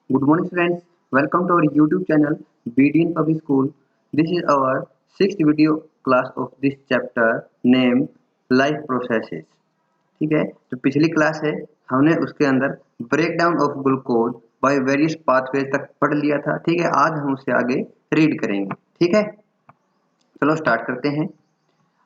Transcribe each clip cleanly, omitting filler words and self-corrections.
Good morning, friends. Welcome to our YouTube channel, BDN Public School. This is our sixth video class of this chapter named Life Processes. ठीक है, जो पिछली class है हमने उसके अंदर break down of glucose by various pathways तक पढ़ लिया था। ठीक है, आज हम उससे आगे रीड करेंगे। ठीक है, चलो स्टार्ट करते हैं।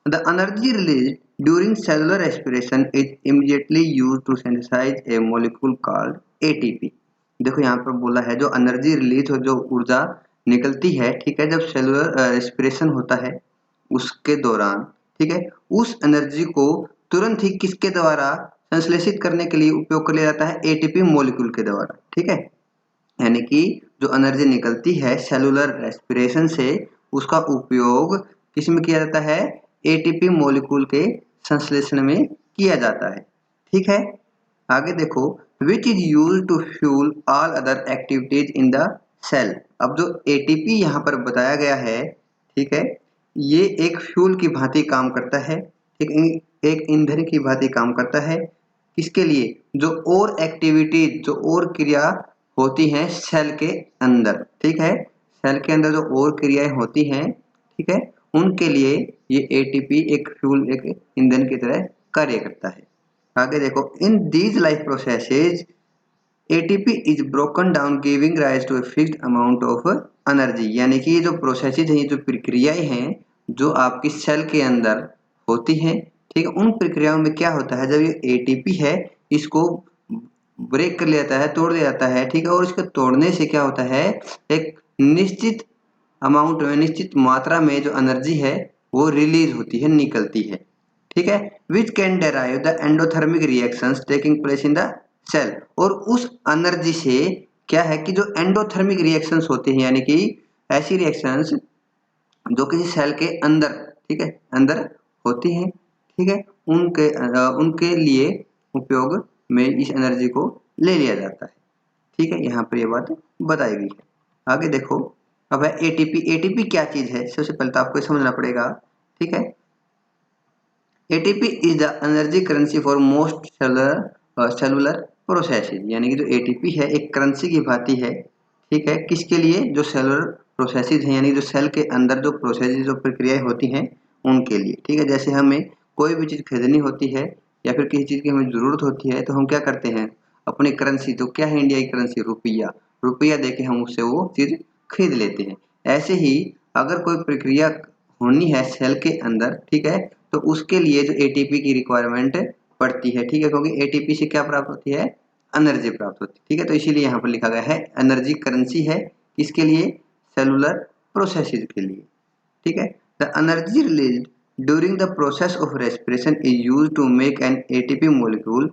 The energy released during cellular respiration is immediately used to synthesize a molecule called ATP। देखो यहाँ पर बोला है जो एनर्जी रिलीज हो, जो ऊर्जा निकलती है, ठीक है, जब सेलुलर रेस्पिरेशन होता है उसके दौरान, ठीक है, उस एनर्जी को तुरंत ही किसके द्वारा संश्लेषित करने के लिए उपयोग कर लिया जाता है? एटीपी मॉलिक्यूल के द्वारा। ठीक है, यानी कि जो एनर्जी निकलती है सेलुलर रेस्पिरेशन से, उसका उपयोग किस में किया जाता है? एटीपी मॉलिक्यूल के संश्लेषण में किया जाता है। ठीक है, आगे देखो, which is use to fuel all other activities in the cell. अब जो एटीपी यहाँ पर बताया गया है, ठीक है, ये एक फ्यूल की भांति काम करता है, एक ईंधन की भांति काम करता है। किसके लिए? जो और एक्टिविटीज, जो और क्रिया होती हैं सेल के अंदर। ठीक है, सेल के अंदर जो और क्रियाएं होती हैं, ठीक है, उनके लिए ये एटीपी एक फ्यूल, एक ईंधन की तरह कार्य करता है। आगे देखो, in these life processes ATP is broken down giving rise to a fixed amount of energy. यानी कि ये जो प्रोसेसेस हैं, ये जो प्रक्रियाएं हैं जो आपकी सेल के अंदर होती हैं, ठीक है, उन प्रक्रियाओं में क्या होता है, जब ये एटीपी है इसको ब्रेक कर लिया जाता है, तोड़ दिया जाता है, ठीक है, और इसको तोड़ने से क्या होता है, एक निश्चित अमाउंट में, निश्चित मात्रा में जो एनर्जी है वो रिलीज होती है, निकलती है। ठीक है, which can derive the endothermic reactions taking place in the cell. और उस एनर्जी से क्या है कि जो एंडोथर्मिक रिएक्शंस होते हैं, यानी कि ऐसी रिएक्शंस जो किसी सेल के अंदर, ठीक है, अंदर होती हैं, ठीक है, उनके लिए उपयोग में इस एनर्जी को ले लिया जाता है। ठीक है, यहाँ पर ये बात बताई गई है। आगे देखो, अब है एटीपी। एटीपी क्या चीज है? सबसे पहले तो आपको समझना पड़ेगा। ठीक है, ATP is the energy currency for most cellular processes. यानी कि जो एटीपी है एक करेंसी की भांति है, ठीक है, किसके लिए? जो सेलुलर प्रोसेसेस हैं, यानी जो सेल के अंदर जो प्रोसेसेस, जो प्रक्रियाएं होती हैं उनके लिए। ठीक है, जैसे हमें कोई भी चीज खरीदनी होती है या फिर किसी चीज की हमें जरूरत होती है, तो हम क्या करते हैं? अपनी करेंसी, तो क्या है इंडिया की करेंसी? रुपया। रुपया देके हम उससे वो चीज खरीद लेते हैं। ऐसे ही अगर कोई प्रक्रिया होनी है सेल के अंदर, ठीक है, तो उसके लिए जो एटीपी की रिक्वायरमेंट पड़ती है, ठीक है, क्योंकि एटीपी से क्या प्राप्त होती है? एनर्जी प्राप्त होती है। ठीक है, तो इसीलिए यहाँ पर लिखा गया है एनर्जी करेंसी है, किसके लिए? सेलुलर प्रोसेसेस के लिए। ठीक है, the energy released during the process of respiration is used to make an ATP molecule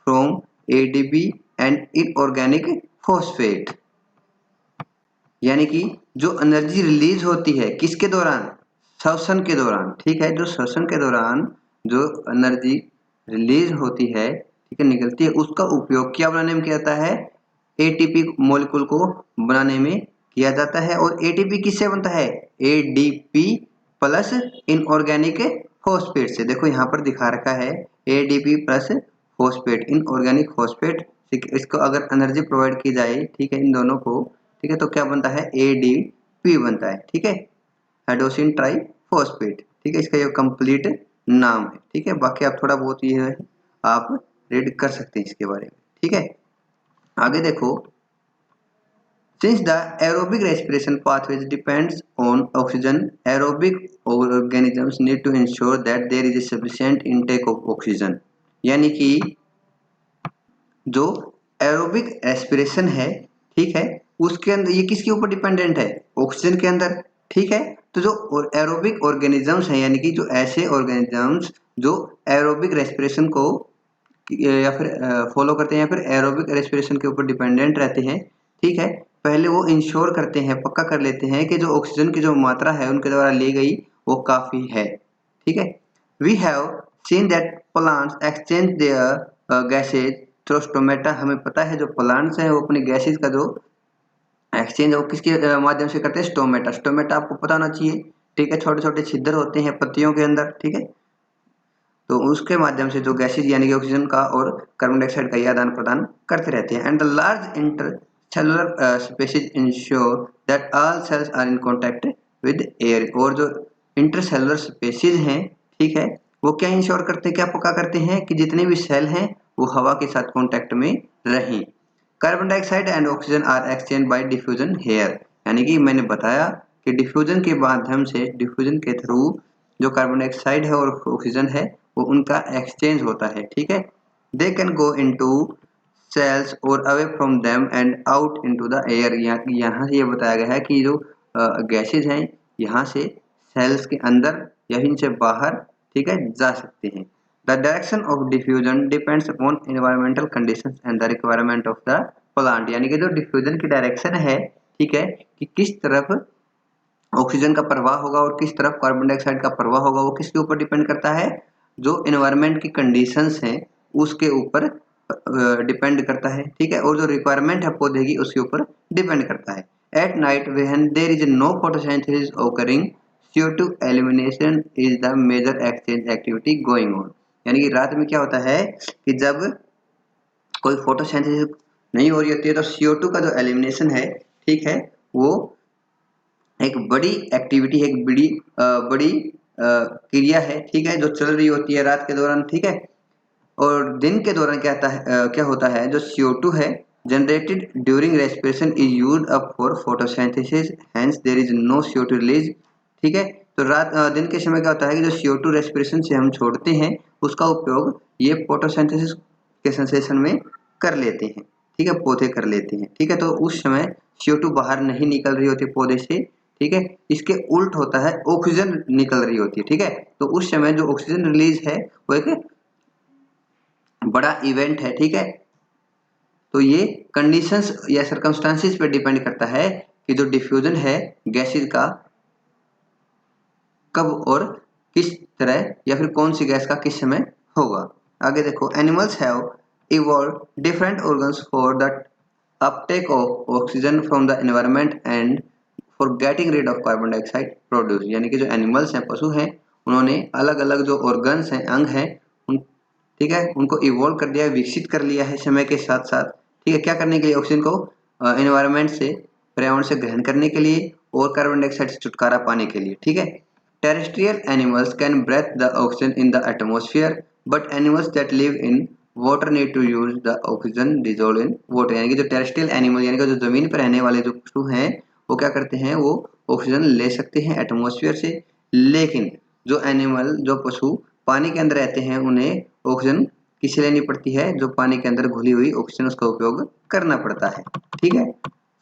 from ADP and inorganic phosphate. यानी कि जो एनर्जी रिलीज होती है किसके दौरान? श्वसन के दौरान। ठीक है, जो श्वसन के दौरान जो एनर्जी रिलीज होती है, ठीक है, निकलती है, उसका उपयोग क्या बनाने में किया जाता है? एटीपी मॉलिक्यूल को बनाने में किया जाता है। और एटीपी किससे बनता है? एडीपी प्लस इनऑर्गेनिक फॉस्फेट से। देखो यहाँ पर दिखा रखा है ADP plus phosphate, inorganic phosphate. इसको अगर एनर्जी प्रोवाइड की जाए, ठीक है, इन दोनों को, ठीक है, तो क्या बनता है? एडीपी बनता है। ठीक है, एडोसिन ट्राइफॉस्फेट। ठीक है, इसका ये कंप्लीट नाम है। ठीक है, बाकी आप थोड़ा बहुत ये है आप रीड कर सकते हैं इसके बारे में। ठीक है, आगे देखो, since the aerobic respiration pathways depends on oxygen, aerobic organisms need to ensure that there is a sufficient intake of oxygen। यानी कि जो एरोबिक रेस्पिरेशन है, ठीक है, उसके अंदर ये किसके ऊपर डिपेंडेंट है? ऑक्सीजन के अंदर। ठीक है, तो जो एरोबिक ऑर्गेनिजम्स हैं, यानी कि जो ऐसे ऑर्गेनिजम्स जो एरोबिक रेस्पिरेशन को या फिर फॉलो करते हैं या फिर एरोबिक रेस्पिरेशन के ऊपर डिपेंडेंट रहते हैं, ठीक है, पहले वो इंश्योर करते हैं, पक्का कर लेते हैं कि जो ऑक्सीजन की जो मात्रा है उनके द्वारा ली गई वो काफी है। ठीक है, we have seen that plants exchange their gases through stomata. हमें पता है जो प्लांट्स हैं वो अपनी गैसेज का जो एक्सचेंज है वो किसके माध्यम से करते हैं? स्टोमेटा। स्टोमेटा आपको पता होना चाहिए। ठीक है, छोटे छोटे छिद्र होते हैं पत्तियों के अंदर। ठीक है, तो उसके माध्यम से जो गैसेज यानी कि ऑक्सीजन का और कार्बन डाइऑक्साइड का ये आदान प्रदान करते रहते हैं। And the large cellular spaces ensure that all cells are in contact with air. और जो इंटरसेलुलर स्पेसीज हैं, ठीक है, वो क्या इंश्योर करते हैं, क्या पक्का करते हैं कि जितने भी सेल हैं वो हवा के साथ कॉन्टैक्ट में रहें। Carbon dioxide and oxygen are exchange by diffusion here, यानी कि मैंने बताया कि डिफ्यूजन के माध्यम से, डिफ्यूजन के थ्रू जो कार्बन डाइऑक्साइड है और ऑक्सीजन है वो उनका एक्सचेंज होता है, ठीक है। They can go into cells और away from them and out into the air. यहाँ से ये बताया गया है कि जो गैसेज हैं यहाँ से सेल्स के अंदर या इनसे बाहर, ठीक है, जा सकते हैं। The direction of diffusion depends upon environmental conditions and the requirement of the plant, यानी कि जो डिफ्यूजन की डायरेक्शन है, ठीक है, कि किस तरफ ऑक्सीजन का प्रवाह होगा और किस तरफ कार्बन डाइऑक्साइड का प्रवाह होगा, वो किसके ऊपर डिपेंड करता है, जो एनवायरमेंट की कंडीशंस हैं उसके ऊपर डिपेंड करता है, ठीक है, और जो रिक्वायरमेंट है पौधे की उसके ऊपर डिपेंड करता है। At night when there is no photosynthesis occurring, CO2 elimination is the major exchange activity going on, यानी कि रात में क्या होता है कि जब कोई फोटोसिंथेसिस नहीं हो रही होती है तो CO2 का जो एलिमिनेशन है, ठीक है, वो एक बड़ी एक्टिविटी है, एक बड़ी क्रिया है, ठीक है, जो चल रही होती है रात के दौरान, ठीक है। और दिन के दौरान क्या होता है, जो CO2 है generated during respiration is used up for photosynthesis, hence there is no CO2 release, ठीक है। तो दिन के समय क्या होता है कि जो CO2 रेस्पिरेशन से हम छोड़ते हैं उसका उपयोग ये फोटोसिंथेसिस के सेंसेशन में कर लेते हैं, ठीक है, पौधे कर लेते हैं, ठीक है। तो उस समय CO2 बाहर नहीं निकल रही होती पौधे से, ठीक है, इसके उल्ट होता है, ऑक्सीजन निकल रही होती है, ठीक है। तो उस समय जो ऑक्सीजन रिलीज है वो एक बड़ा इवेंट है, ठीक है। तो ये कंडीशंस या सर्कमस्टांसिस पे डिपेंड करता है कि जो डिफ्यूजन है गैसेज का कब और किस तरह या फिर कौन सी गैस का किस समय होगा। आगे देखो, animals have evolve different organs for the uptake of oxygen from the environment and for getting rid of carbon dioxide produce, यानी कि जो एनिमल्स हैं, पशु हैं, उन्होंने अलग अलग जो ऑर्गन्स हैं, अंग हैं, ठीक है, उनको इवॉल्व कर दिया है, विकसित कर लिया है समय के साथ साथ, ठीक है, क्या करने के लिए, ऑक्सीजन को एनवायरनमेंट से, पर्यावरण से ग्रहण करने के लिए और कार्बन डाइऑक्साइड से छुटकारा पाने के लिए, ठीक है। Terrestrial animals can breathe the oxygen in the atmosphere but animals that live in water need to use the oxygen dissolve in water, यानी कि जो टेरेस्ट्रियल एनिमल यानी कि जो जमीन पर रहने वाले जो पशु हैं वो क्या करते हैं, वो ऑक्सीजन ले सकते हैं एटमॉस्फेयर से, लेकिन जो एनिमल, जो पशु पानी के अंदर रहते हैं उन्हें ऑक्सीजन किसे लेनी पड़ती है, जो पानी के अंदर घुली हुई ऑक्सीजन उसका उपयोग करना पड़ता है, ठीक है।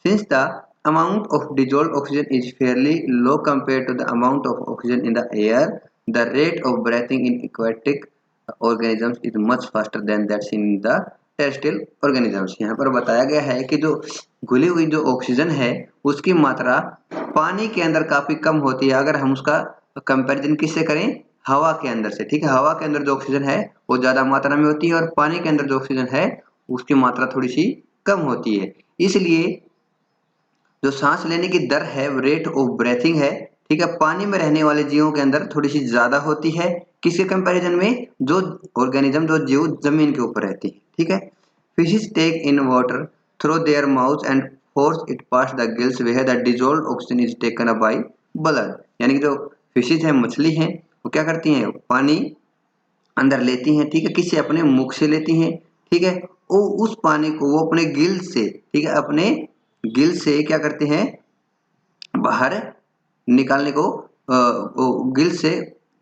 Since the amount of dissolved oxygen is fairly low compared to the amount of oxygen in the air, the rate of breathing in aquatic organisms is much faster than that seen in the terrestrial organisms। यहाँ पर बताया गया है कि जो घुली हुई जो ऑक्सीजन है उसकी मात्रा पानी के अंदर काफी कम होती है अगर हम उसका कंपैरिजन किससे करें, हवा के अंदर से, ठीक है। हवा के अंदर जो ऑक्सीजन है वो ज्यादा मात्रा में होती है और पानी के अंदर जो ऑक्सीजन है उसकी मात्रा थोड़ी सी कम होती है, इसलिए जो सांस लेने की दर है, रेट ऑफ ब्रेथिंग है, ठीक है, पानी में रहने वाले जीवों के अंदर थोड़ी सी ज्यादा होती है, किसके कंपैरिजन में, जो ऑर्गेनिज्म, जो जीव जमीन के ऊपर रहती है, ठीक है। Fishes take in water through their mouth and force it past the gills where the dissolved oxygen is taken up by blood, यानी कि जो फिशेज हैं, मछली हैं, वो क्या करती हैं, पानी अंदर लेती हैं, ठीक है, किससे, अपने मुख से लेती हैं, ठीक है। वो उस पानी को वो अपने गिल से, ठीक है, अपने गिल से क्या करते हैं, बाहर निकालने को गिल से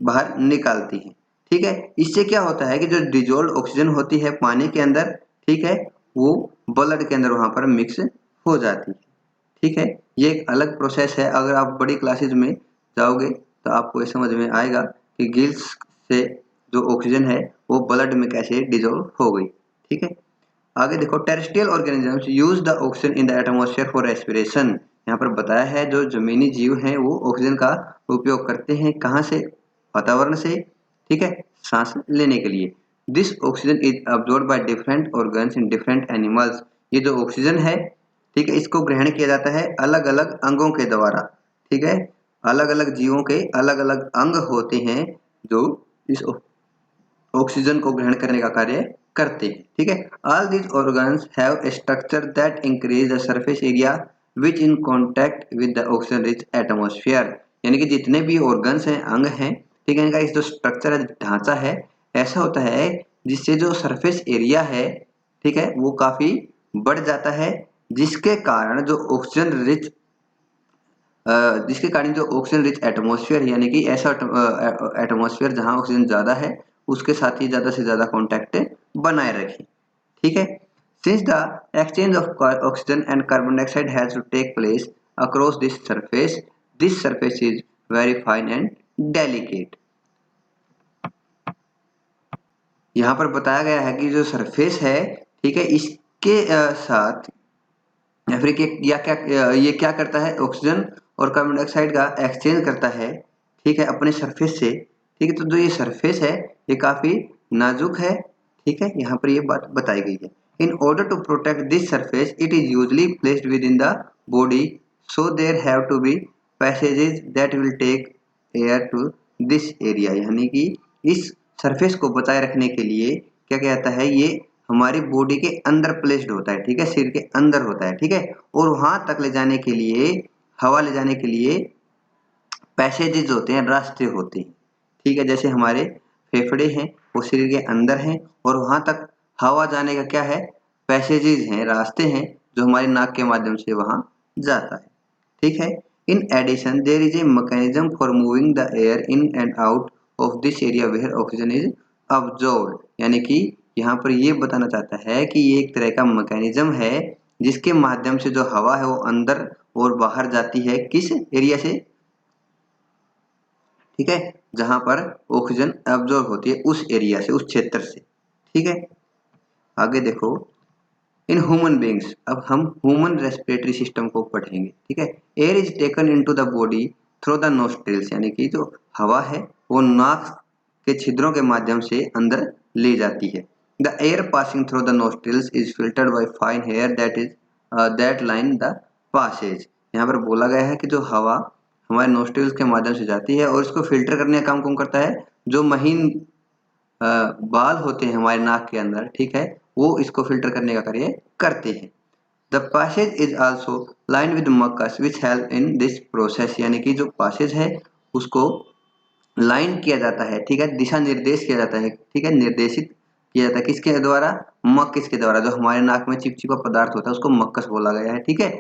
बाहर निकालती है, ठीक है। इससे क्या होता है कि जो डिजोल्व ऑक्सीजन होती है पानी के अंदर, ठीक है, वो ब्लड के अंदर वहां पर मिक्स हो जाती है, ठीक है। ये एक अलग प्रोसेस है, अगर आप बड़ी क्लासेस में जाओगे तो आपको ये समझ में आएगा कि गिल्स से जो ऑक्सीजन है वो ब्लड में कैसे डिजोल्व हो गई, ठीक है। आगे देखो, terrestrial organisms use the oxygen in the atmosphere for respiration, यहाँ पर बताया है जो जमीनी जीव हैं वो ऑक्सीजन का उपयोग करते हैं, कहाँ से, वातावरण से, ठीक है, सांस लेने के लिए। This oxygen is absorbed by different organs in different animals, ये जो ऑक्सीजन है, ठीक है, इसको ग्रहण किया जाता है अलग अलग अंगों के द्वारा, ठीक है। अलग अलग जीवों के अलग अलग अंग होते हैं जो इस ऑक्सीजन को ग्रहण करने का कार्य करते हैं। ठीक है, all these organs have a structure that increase the surface area which in contact with the oxygen rich atmosphere. यानी कि जितने भी ऑर्गन्स हैं, अंग हैं, ठीक है, इनका इस जो स्ट्रक्चर है, ढांचा है, ऐसा होता है जिससे जो सरफेस एरिया है, ठीक है, वो काफी बढ़ जाता है, जिसके कारण जो ऑक्सीजन रिच जिसके कारण जो ऑक्सीजन रिच एटमॉस्फेयर, यानी कि ऐसा एटमॉस्फेयर जहां ऑक्सीजन ज्यादा है, उसके साथ ही ज्यादा से ज्यादा कांटेक्ट बनाए रखें। ठीक है, since the exchange of oxygen and carbon dioxide has to take place across this surface is very fine and delicate. यहाँ पर बताया गया है कि जो सरफेस है, ठीक है, इसके साथ या फिर ये क्या करता है, ऑक्सीजन और कार्बन डाइऑक्साइड का एक्सचेंज करता है, ठीक है, अपने सरफेस से। ठीक है, तो जो ये सरफेस है, ये काफी नाजुक है। ठीक है, यहाँ पर ये बात बताई गई है। In order to protect this surface it is usually placed within the body, so there have to be passages that will take air to this area. यानी कि इस सरफेस को बचाए रखने के लिए क्या कहता है, ये हमारी बॉडी के अंदर प्लेस्ड होता है। ठीक है, सिर के अंदर होता है। ठीक है, और वहां तक ले जाने के लिए, हवा ले जाने के लिए पैसेजेस होते हैं, रास्ते होते हैं। ठीक है, जैसे हमारे फेफड़े हैं, वो शरीर के अंदर हैं, और वहां तक हवा जाने का क्या है, पैसेजेस हैं, रास्ते हैं, जो हमारे नाक के माध्यम से वहां जाता है। ठीक है, in addition there is a mechanism for moving the air in and out of this area where oxygen is absorbed. यानी कि यहाँ पर ये बताना चाहता है कि ये एक तरह का मैकेनिज्म है जिसके माध्यम से जो हवा है वो अंदर और बाहर जाती है, किस एरिया से, ठीक है, जहां पर ऑक्सीजन एब्जॉर्ब होती है, उस एरिया से, उस क्षेत्र से। ठीक है, आगे देखो, इन ह्यूमन बींग्स, अब हम ह्यूमन रेस्पिरेटरी सिस्टम को पढ़ेंगे। ठीक है, air is taken into the body through the nostrils, यानी कि जो हवा है वो नाक के छिद्रों के माध्यम से अंदर ले जाती है। The air passing through the nostrils is filtered by fine hair that line the passage. यहाँ पर बोला गया है कि जो हवा हमारे नोस्ट्रिल्स के माध्यम से जाती है और इसको फिल्टर करने का काम कौन करता है, जो महीन बाल होते हैं हमारे नाक के अंदर, ठीक है, वो इसको फिल्टर करने का कार्य करते हैं। The passage is also line with mucus which help in this process. यानी कि जो पासेज है उसको लाइन किया जाता है, ठीक है, दिशा निर्देश किया जाता है, ठीक है, निर्देशित किया जाता है, किसके द्वारा, मकस के द्वारा। जो हमारे नाक में चिपचिपा पदार्थ होता है उसको मकस बोला गया है। ठीक है,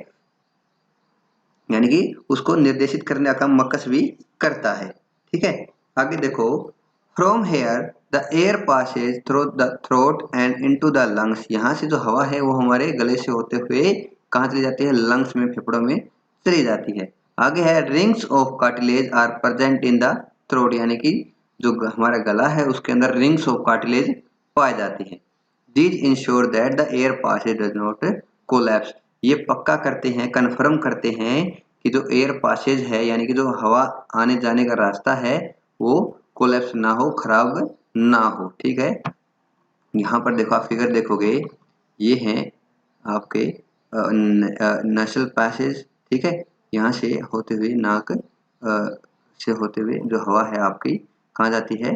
यानी कि उसको निर्देशित करने का काम मकस भी करता है। ठीक है, आगे देखो, from here the air Passage through the throat and into the lungs. यहाँ से जो हवा है वो हमारे गले से होते हुए कहाँ चली जाती है, लंग्स में, फेफड़ों में चली जाती है। आगे है, rings of cartilage are present in the throat. यानी कि जो हमारा गला है उसके अंदर रिंग्स ऑफ कार्टिलेज पाई जाती है। These ensure that the air passage does not collapse. ये पक्का करते हैं, कन्फर्म करते हैं कि जो एयर पासेज है, यानी कि जो हवा आने जाने का रास्ता है, वो कोलैप्स ना हो, खराब ना हो। ठीक है, यहाँ पर देखो, आप फिगर देखोगे, ये हैं आपके नेशनल पैसेज। ठीक है, यहाँ से होते हुए नाक से होते हुए जो हवा है आपकी कहाँ जाती है,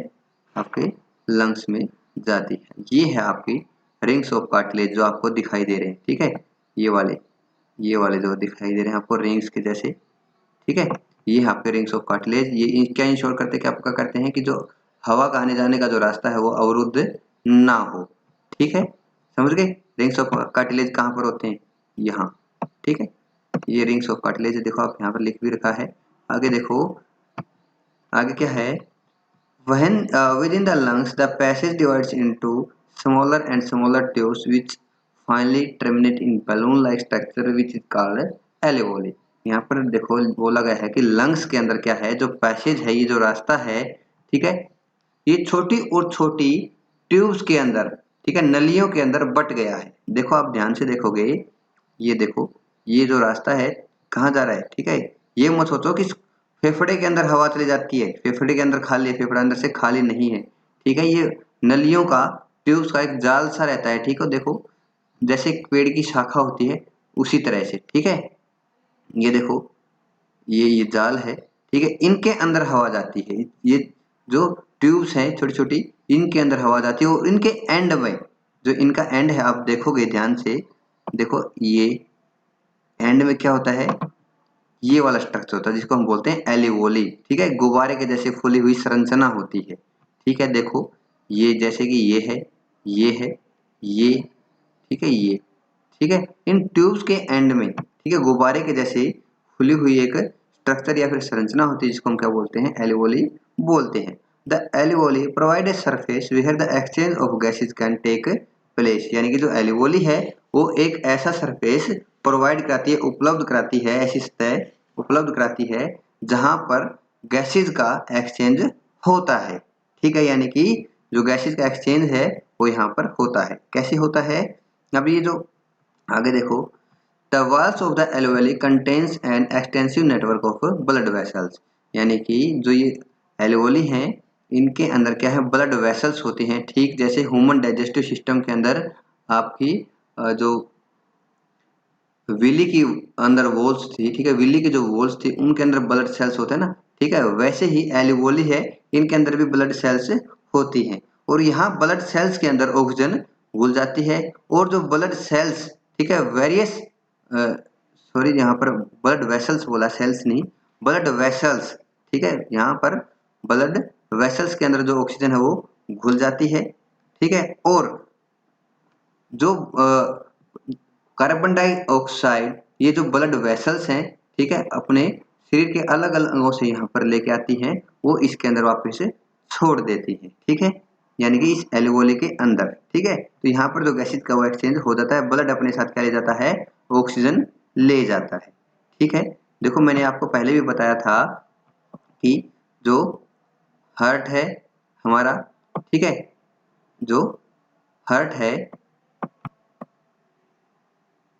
आपके लंग्स में जाती है। ये है आपकी रिंग्स ऑफ कार्टिलेज जो आपको दिखाई दे रहे हैं। ठीक है, ये वाले जो दिखाई दे रहे हैं आपको रिंग्स के जैसे। ठीक है, ये है आपके रिंग्स ऑफ कार्टिलेज। ये क्या इंश्योर करते हैं, क्या पक्का करते हैं कि जो हवा का आने जाने का जो रास्ता है वो अवरुद्ध ना हो। ठीक है, समझ गए, रिंग्स ऑफ कार्टिलेज कहाँ पर होते हैं, यहाँ। ठीक है, ये रिंग्स ऑफ कार्टिलेज देखो, आप यहाँ पर लिख भी रखा है। आगे देखो, आगे क्या है, when within the lungs the passage divides into smaller and smaller tubes which finally terminate in balloon like structure which is called alveoli। यहाँ पर देखो बोला गया है कि लंग्स के अंदर क्या है, जो पैसेज है, ये जो रास्ता है, ठीक है, ये छोटी और छोटी ट्यूब्स के अंदर, ठीक है, नलियों के अंदर बट गया है। देखो, आप ध्यान से देखोगे, ये देखो, ये जो रास्ता है कहाँ जा रहा है। ठीक है, ये मत सोचो कि फेफड़े के अंदर हवा चली जाती है, फेफड़े के अंदर खाली है, फेफड़ा अंदर से खाली नहीं है। ठीक है, ये नलियों का, ट्यूब्स का एक जाल सा रहता है। ठीक है, देखो, जैसे एक पेड़ की शाखा होती है उसी तरह से। ठीक है, ये देखो, ये जाल है। ठीक है, इनके अंदर हवा जाती है। ये जो ट्यूब्स हैं छोटी छोटी, इनके अंदर हवा जाती है और इनके एंड में, जो इनका एंड है, आप देखोगे ध्यान से, देखो ये एंड में क्या होता है, ये वाला स्ट्रक्चर होता है जिसको हम बोलते हैं एलिवोली। ठीक है, गुब्बारे के जैसे फूली हुई संरचना होती है। ठीक है, देखो ये जैसे कि ये है, ये है, ये, ठीक है, ये, ठीक है, इन ट्यूब्स के एंड में, ठीक है, गुब्बारे के जैसे खुली हुई एक स्ट्रक्चर या फिर संरचना होती है जिसको हम क्या बोलते हैं, एलिवोली बोलते हैं। The alveoli provide a surface where the exchange of gases can take place, यानी कि जो एलिवोली है वो एक ऐसा सरफेस प्रोवाइड कराती है, उपलब्ध कराती है, ऐसी सतह उपलब्ध कराती है जहां पर गैसेज का एक्सचेंज होता है। ठीक है, यानी कि जो गैसेज का एक्सचेंज है वो यहाँ पर होता है। कैसे होता है, अब ये जो आगे देखो, the walls of the alveoli contains an extensive network of blood vessels, यानी कि जो ये एल्वेली हैं इनके अंदर क्या है, ब्लड वेसल्स होते हैं, ठीक जैसे ह्यूमन डाइजेस्टिव सिस्टम के अंदर आपकी जो विली की अंदर वॉल्स थी, ठीक है, विली की जो वॉल्स थी उनके अंदर ब्लड सेल्स होते हैं ना, ठीक है, वैसे ही एल्वेली है, इनके अंदर भी ब्लड सेल्स होती हैं और यहाँ ब्लड सेल्स के अंदर ऑक्सीजन घुल जाती है और जो ब्लड सेल्स, ठीक है, वेरियस सॉरी यहाँ पर ब्लड वेसल्स बोला, सेल्स नहीं, ब्लड वेसल्स, ठीक है, यहाँ पर ब्लड वेसल्स के अंदर जो ऑक्सीजन है वो घुल जाती है। ठीक है, और जो कार्बन डाइऑक्साइड ये जो ब्लड वेसल्स हैं, ठीक है, अपने शरीर के अलग अलग अंगों से यहाँ पर लेके आती हैं, वो इसके अंदर वापस छोड़ देती है। ठीक है, यानी कि इस एल्वेओली के अंदर, ठीक है, तो यहाँ पर जो गैसेज का वो एक्सचेंज हो जाता है, ब्लड अपने साथ क्या ले जाता है, ऑक्सीजन ले जाता है। ठीक है, देखो मैंने आपको पहले भी बताया था कि जो हार्ट है हमारा, ठीक है, जो हार्ट है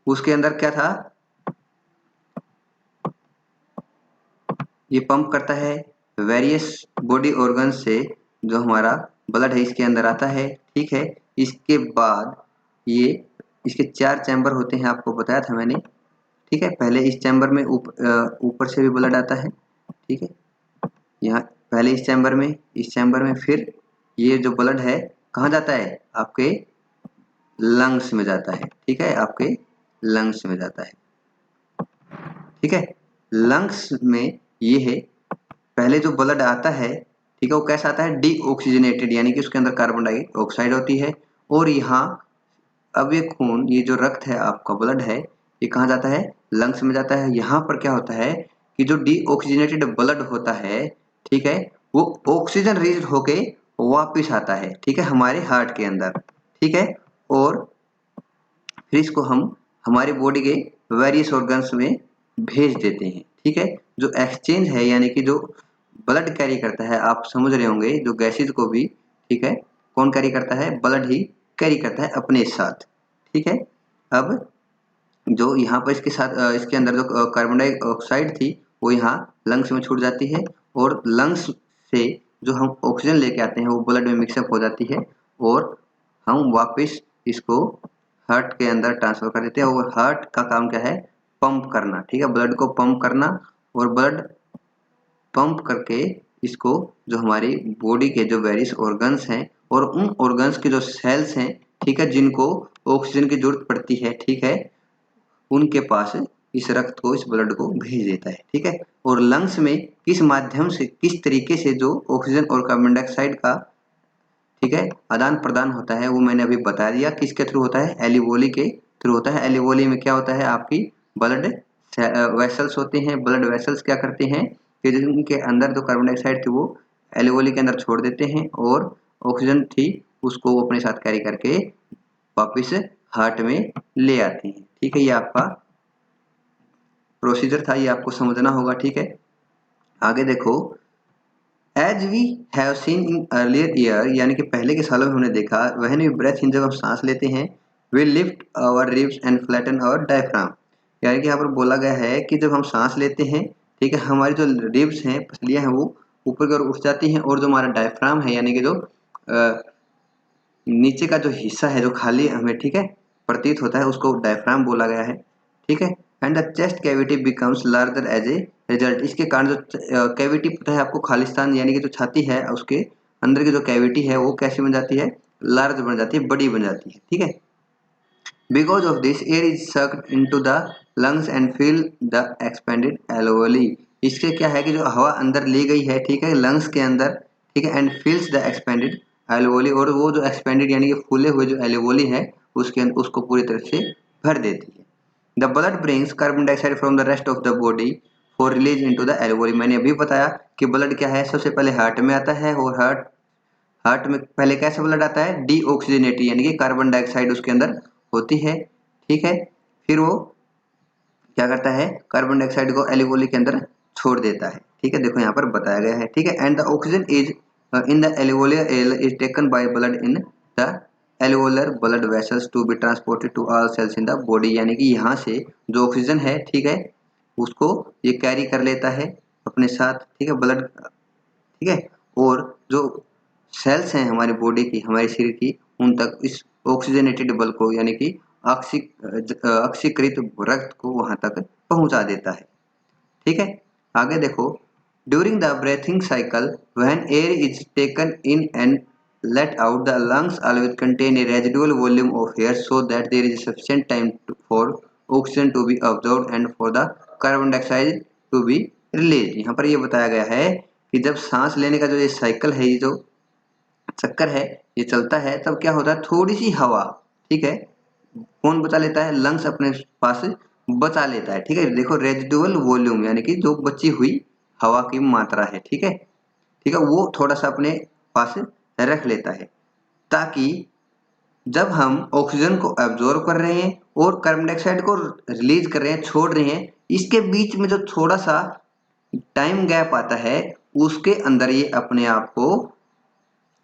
उसके अंदर क्या था, ये पंप करता है वेरियस बॉडी ऑर्गन से, जो हमारा ब्लड है इसके अंदर आता है। ठीक है, इसके बाद ये इसके 4 चैम्बर होते हैं, आपको बताया था मैंने। ठीक है, पहले इस चैम्बर में ऊपर से भी ब्लड आता है। ठीक है, यहाँ पहले इस चैम्बर में, इस चैम्बर में, फिर ये जो ब्लड है कहाँ जाता है, आपके लंग्स में जाता है। ठीक है, आपके लंग्स में जाता है। ठीक है, लंग्स में ये है, पहले जो ब्लड आता है, ठीक है, वो कैसा आता है, डीऑक्सीजनेटेड, यानी कि उसके अंदर कार्बन डाइऑक्साइड होती है। और यहाँ अब ये खून, ये जो रक्त है आपका, ब्लड है, ये कहाँ जाता है, लंग्स में जाता है। यहाँ पर क्या होता है कि जो डीऑक्सीजनेटेड ब्लड होता है, ठीक है, वो ऑक्सीजन रिच होके वापिस आता है, ठीक है, हमारे हार्ट के अंदर। ठीक है, और फिर इसको हम हमारी बॉडी के वेरियस ऑर्गन्स में भेज देते हैं। ठीक है, जो एक्सचेंज है, यानी कि जो ब्लड कैरी करता है, आप समझ रहे होंगे, जो गैसेज को भी, ठीक है, कौन कैरी करता है, ब्लड ही कैरी करता है अपने साथ। ठीक है, अब जो यहाँ पर इसके साथ इसके अंदर जो कार्बन डाइऑक्साइड थी वो यहाँ लंग्स में छूट जाती है और लंग्स से जो हम ऑक्सीजन लेके आते हैं वो ब्लड में मिक्सअप हो जाती है और हम वापस इसको हार्ट के अंदर ट्रांसफर कर देते हैं। और हार्ट का काम क्या है, पंप करना। ठीक है, ब्लड को पंप करना, और ब्लड पंप करके इसको जो हमारी बॉडी के जो वेरियस ऑर्गन्स हैं और उन ऑर्गन्स के जो सेल्स हैं, ठीक है, जिनको ऑक्सीजन की जरूरत पड़ती है, ठीक है, उनके पास इस रक्त को, इस ब्लड को भेज देता है। ठीक है, और लंग्स में किस माध्यम से, किस तरीके से जो ऑक्सीजन और कार्बन डाइऑक्साइड का, ठीक है, आदान प्रदान होता है, वो मैंने अभी बता दिया। किसके थ्रू होता है, एलिवोली के थ्रू होता है। एलिवोली में क्या होता है, आपकी ब्लड वेसल्स होते हैं। ब्लड वेसल्स क्या करते हैं कि जिनके अंदर जो कार्बन डाइऑक्साइड थी वो एलिवोली के अंदर छोड़ देते हैं और ऑक्सीजन थी उसको वो अपने साथ कैरी करके वापिस हार्ट में ले आती हैं। ठीक है, ये आपका प्रोसीजर था, ये आपको समझना होगा। ठीक है, आगे देखो, as we have seen in earlier year, यानी कि पहले के सालों में हमने देखा, व्हेन वी ब्रेथ इन, जब हम सांस लेते हैं, we lift our ribs and flatten our diaphragm, यानी कि यहाँ पर बोला गया है कि जब हम सांस लेते हैं, ठीक है, हमारी जो रिब्स हैं, पसलियाँ हैं, वो ऊपर की ओर उठ जाती हैं और जो हमारा डायफ्राम है, यानी कि जो नीचे का जो हिस्सा है जो खाली हमें, ठीक है, प्रतीत होता है, उसको डायफ्राम बोला गया है। ठीक है, and the chest cavity becomes larger as a result, इसके कारण जो कैविटी पता है आपको, खालिस्तान, यानी कि जो छाती है उसके अंदर की जो कैविटी है वो कैसी बन जाती है, लार्ज बन जाती है, बड़ी बन जाती है, ठीक है। Because of this air is sucked into the lungs and fill the expanded alveoli. इससे क्या है कि जो हवा अंदर ली गई है, ठीक है, लंग्स के अंदर, ठीक है, एंड फिल्स द एक्सपेंडेड एल्वेओली, और वो जो एक्सपेंडेड यानी कि फूले हुए जो एल्वेओली है उसको पूरी तरह से भर देती है। The blood brings carbon dioxide from the rest of the body for release into the alveoli. मैंने अभी बताया कि ब्लड क्या है, सबसे पहले हार्ट में आता है, और हार्ट में पहले कैसा ब्लड आता है, डीऑक्सीजनेटेड, यानी कि कार्बन डाइऑक्साइड उसके अंदर होती है, ठीक है। फिर वो क्या करता है, कार्बन डाइऑक्साइड को एल्वेओली के अंदर छोड़ देता है, ठीक है, देखो यहाँ पर बताया गया है, ठीक है। And the oxygen is in the alveolar air is taken by blood in the alveolar blood vessels to be transported to all cells in the body. यानी कि यहाँ से जो ऑक्सीजन है, ठीक है, उसको ये कैरी कर लेता है अपने साथ, ठीक है, ब्लड, ठीक है, और जो सेल्स हैं हमारी बॉडी की, हमारे शरीर की, उन तक इस ऑक्सीजनेटेड बल को, यानी कि ऑक्सीकृत रक्त को वहां तक पहुंचा देता है, ठीक है। आगे देखो, during the breathing cycle when air is taken in and let out, the lungs always contain a residual volume of air so that there is sufficient time for oxygen to be absorbed and for the carbon dioxide to be released। यहाँ पर ये बताया गया है कि जब सांस लेने का जो ये साइकिल है, ये जो चक्कर है, ये चलता है, तब क्या होता है, थोड़ी सी हवा, ठीक है, कौन बचा लेता है, लंग्स अपने पास बचा लेता है, ठीक है। देखो रेजिडुअल वॉल्यूम यानी कि जो बची हुई हवा की मात्रा है, ठीक है, ठीक है, वो थोड़ा सा अपने पास रख लेता है, ताकि जब हम ऑक्सीजन को एब्जॉर्ब कर रहे हैं और कार्बन डाइऑक्साइड को रिलीज कर रहे हैं, छोड़ रहे हैं, इसके बीच में जो थोड़ा सा टाइम गैप आता है, उसके अंदर ये अपने आप को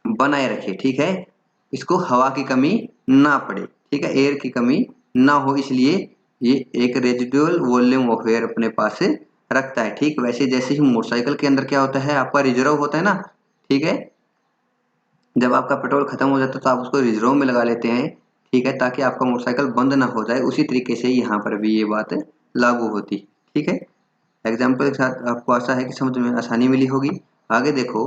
बनाए रखे, ठीक है, इसको हवा की कमी ना पड़े, ठीक है, एयर की कमी ना हो, इसलिए ये एक रेजिडुअल वॉल्यूम ऑफ एयर अपने पास से रखता है। ठीक वैसे जैसे ही मोटरसाइकिल के अंदर क्या होता है, आपका रिजर्व होता है ना, ठीक है, जब आपका पेट्रोल खत्म हो जाता है तो आप उसको रिजर्व में लगा लेते हैं, ठीक है, ताकि आपका मोटरसाइकिल बंद ना हो जाए। उसी तरीके से यहाँ पर भी ये बात लागू होती, ठीक है। एग्जाम्पल के साथ आपको आशा है कि समझ में आसानी मिली होगी। आगे देखो,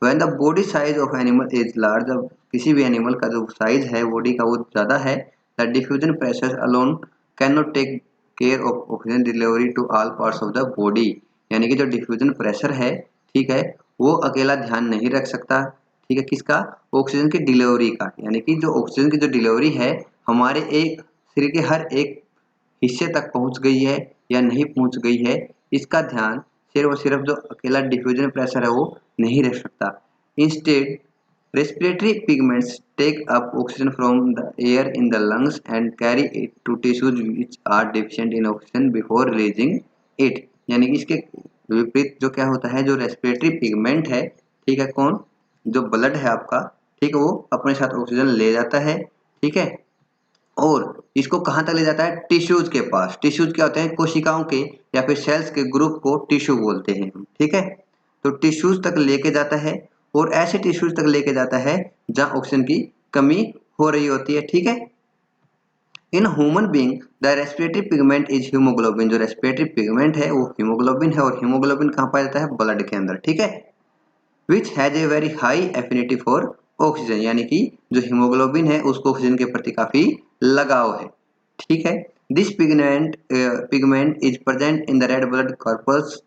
when the body size of animal is large, जब किसी भी एनिमल का जो साइज है बॉडी का वो ज़्यादा है, the diffusion pressure alone can not take care of oxygen delivery to all parts of the body. यानी कि जो डिफ्यूजन प्रेशर है, ठीक है, वो अकेला ध्यान नहीं रख सकता, ठीक है, किसका, ऑक्सीजन की डिलीवरी का। यानी कि जो ऑक्सीजन की जो डिलीवरी है हमारे एक शरीर के हर एक हिस्से तक पहुंच गई है या नहीं पहुंच गई है, इसका ध्यान सिर्फ और सिर्फ जो अकेला डिफ्यूजन प्रेशर है वो नहीं रख सकता। Instead respiratory pigments take up oxygen from the air in the lungs and carry it to tissues which are deficient in oxygen before releasing it। यानी कि इसके विपरीत जो क्या होता है, जो रेस्पिरेटरी पिगमेंट है, ठीक है, कौन, जो ब्लड है आपका, ठीक है, वो अपने साथ ऑक्सीजन ले जाता है, ठीक है, और इसको कहाँ तक ले जाता है, टिश्यूज के पास। टिश्यूज क्या होते हैं, कोशिकाओं के या फिर सेल्स के ग्रुप को टिश्यू बोलते हैं, ठीक है। तो टिश्यूज तक लेके जाता है, और ऐसे टिश्यूज तक लेके जाता है जहां ऑक्सीजन की कमी हो रही होती है, ठीक है। In human being the respiratory pigment is haemoglobin. जो रेस्पिरेटरी पिगमेंट है वो हीमोग्लोबिन है, और हीमोग्लोबिन कहाँ पाया जाता है, ब्लड के अंदर, ठीक है। Which has a very high affinity for oxygen. यानी कि जो हीमोग्लोबिन है उसको ऑक्सीजन के प्रति काफी लगाव है, ठीक है। This pigment is present in the red blood corpus.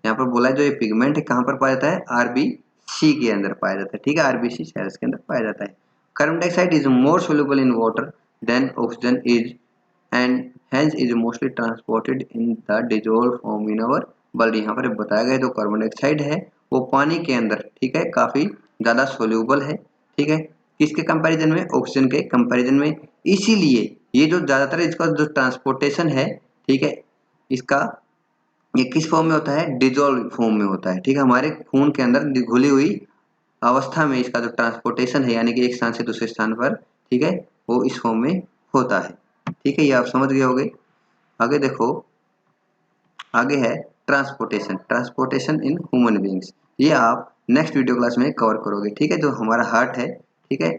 यहाँ पर बोला है जो ये पिगमेंट है कहाँ पर पाया जाता है, आरबीसी के अंदर पाया जाता है, ठीक है, आरबीसी सेल्स के अंदर पाया जाता है। Carbon dioxide is more soluble in water than oxygen is and hence is mostly transported in the dissolve form in our blood. यहाँ पर बताया गया जो कार्बन डाइऑक्साइड है वो पानी के अंदर, ठीक है, काफी ज्यादा सोल्यूबल है, ठीक है, किसके कंपैरिजन में, ऑक्सीजन के कंपैरिजन में। इसीलिए ये जो ज्यादातर इसका जो ट्रांसपोर्टेशन है, ठीक है, इसका ये किस फॉर्म में होता है, डिजोल्व फॉर्म में होता है, ठीक है, हमारे खून के अंदर घुली हुई अवस्था में इसका जो ट्रांसपोर्टेशन है, यानी कि एक स्थान से दूसरे स्थान पर, ठीक है, वो इस फॉर्म में होता है, ठीक है, ये आप समझ गए होंगे। आगे देखो, आगे है transportation, transportation in human beings. ये आप नेक्स्ट वीडियो क्लास में कवर करोगे, ठीक है, जो हमारा हार्ट है, ठीक है,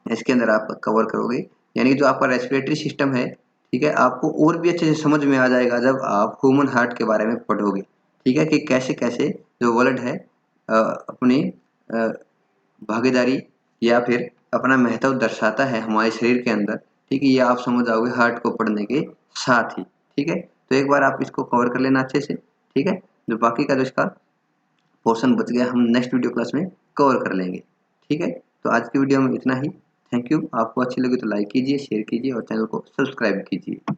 इसके अंदर आप कवर करोगे। यानी जो आपका रेस्पिरेटरी सिस्टम है, ठीक है, आपको और भी अच्छे से समझ में आ जाएगा जब आप ह्यूमन हार्ट के बारे में पढ़ोगे, ठीक है, कि कैसे कैसे जो ब्लड है अपनी भागीदारी या फिर अपना महत्व दर्शाता है हमारे शरीर के अंदर, ठीक है, ये आप समझ जाओगे हार्ट को पढ़ने के साथ ही, ठीक है। तो एक बार आप इसको कवर कर लेना अच्छे से, ठीक है। जो बाकी का जो इसका पोर्शन बच गया हम नेक्स्ट वीडियो क्लास में कवर कर लेंगे, ठीक है। तो आज की वीडियो में इतना ही। Thank you. आपको अच्छी लगी तो लाइक कीजिए, शेयर कीजिए और चैनल को सब्सक्राइब कीजिए।